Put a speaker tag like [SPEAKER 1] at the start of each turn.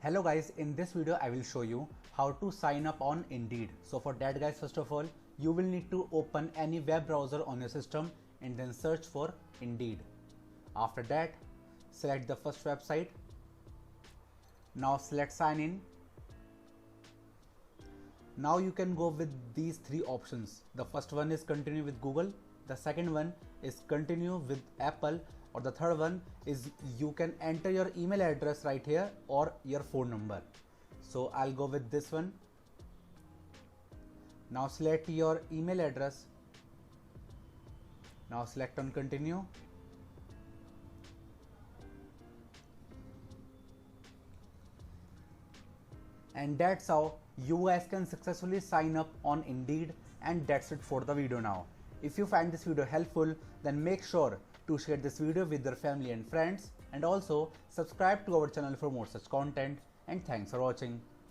[SPEAKER 1] Hello guys, in this video I will show you how to sign up on Indeed. So for that guys, first of all, you will need to open any web browser on your system and then search for Indeed. After that, select the first website. Now select sign in. Now you can go with these three options. The first one is continue with Google. The second one is continue with Apple, or the third one is you can enter your email address right here or your phone number. So I'll go with this one. Now select your email address. Now select on continue. And that's how you guys can successfully sign up on Indeed, and that's it for the video now. If you find this video helpful, then make sure to share this video with your family and friends, and also subscribe to our channel for more such content, and thanks for watching.